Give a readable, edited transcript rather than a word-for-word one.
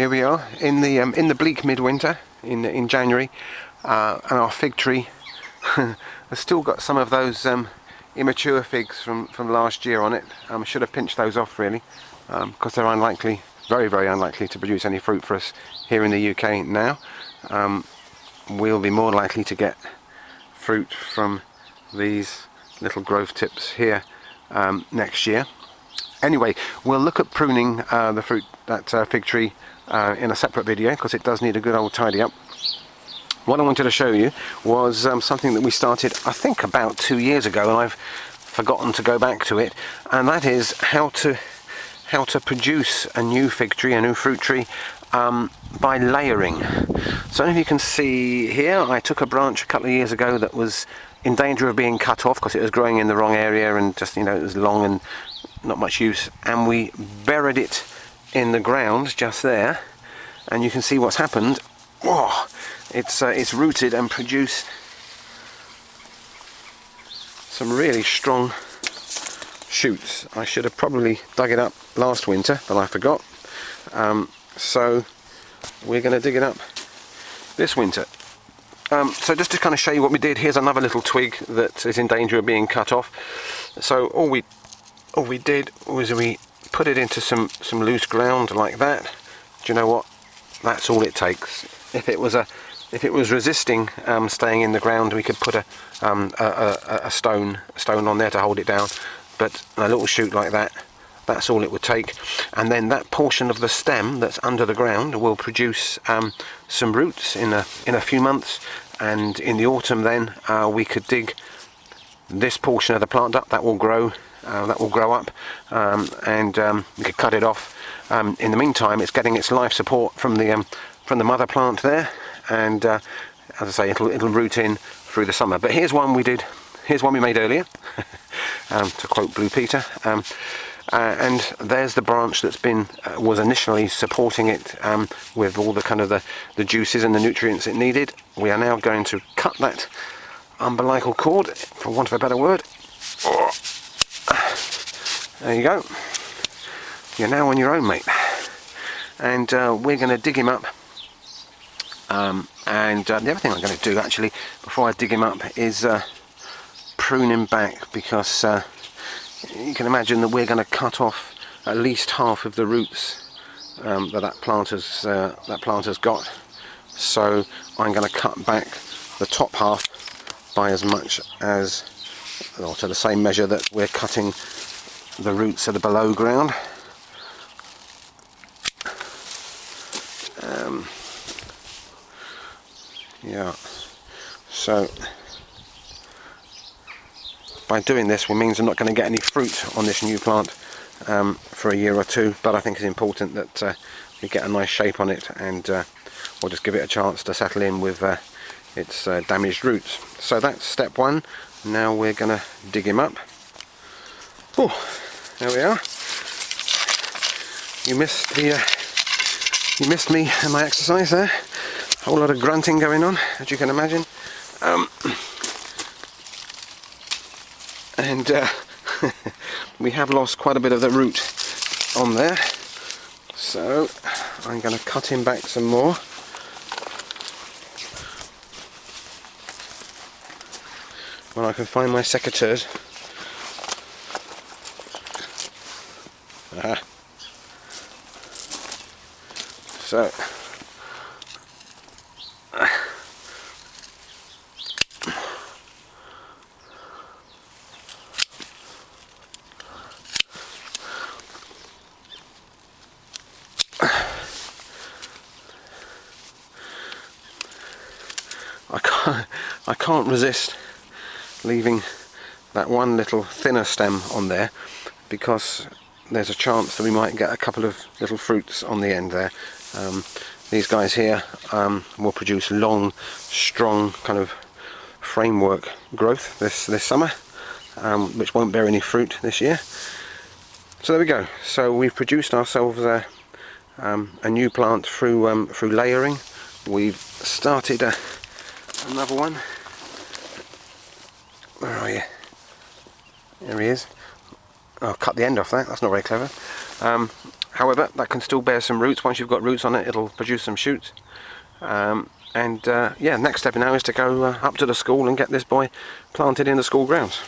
Here we are in the bleak midwinter in January, and our fig tree has still got some of those immature figs from last year on it. Should have pinched those off really, because they're unlikely, very unlikely to produce any fruit for us here in the UK now. We'll be more likely to get fruit from these little growth tips here next year. Anyway, we'll look at pruning that fig tree in a separate video, because it does need a good old tidy up. What I wanted to show you was something that we started, I think, about 2 years ago, and I've forgotten to go back to it, and that is how to produce a new fig tree, a new fruit tree, by layering. So if you can see here, I took a branch a couple of years ago that was in danger of being cut off because it was growing in the wrong area and just, you know, it was long and not much use, and we buried it in the ground just there, and you can see what's happened. Whoa, it's rooted and produced some really strong shoots. I should have probably dug it up last winter, but I forgot. So we're going to dig it up this winter. So just to kind of show you what we did, here's another little twig that is in danger of being cut off. So all we did was we put it into some loose ground like that. Do you know what? That's all it takes. If it was resisting staying in the ground, we could put a stone on there to hold it down. But a little shoot like that, that's all it would take. And then that portion of the stem that's under the ground will produce some roots in a few months. And in the autumn, then we could dig this portion of the plant up. That will grow. Up, and we could cut it off. In the meantime, it's getting its life support from the mother plant there, and as I say, it'll root in through the summer. But here's one we did. Here's one we made earlier, to quote Blue Peter. And there's the branch that's was initially supporting it with all the kind of the juices and the nutrients it needed. We are now going to cut that umbilical cord, for want of a better word. Oh. There you go. You're now on your own, mate. And we're going to dig him up. And the other thing I'm going to do, actually, before I dig him up, is prune him back, because you can imagine that we're going to cut off at least half of the roots that plant has got. So I'm going to cut back the top half by as much as, or to the same measure that we're cutting the roots that are below ground. Yeah, so by doing this, it means I'm not going to get any fruit on this new plant for a year or two, but I think it's important that we get a nice shape on it, and we'll just give it a chance to settle in with its damaged roots. So that's step one. Now we're going to dig him up. Oh, there we are. You missed me and my exercise there. A whole lot of grunting going on, as you can imagine. And we have lost quite a bit of the root on there. So I'm going to cut him back some more. When I can find my secateurs. So I can't resist leaving that one little thinner stem on there, because there's a chance that we might get a couple of little fruits on the end there. These guys here will produce long, strong kind of framework growth this summer, which won't bear any fruit this year. So there we go. So we've produced ourselves a new plant through layering. We've started another one. Where are you? There he is. I'll cut the end off that. That's not very clever. However, that can still bear some roots. Once you've got roots on it, it'll produce some shoots. Yeah, next step now is to go up to the school and get this boy planted in the school grounds.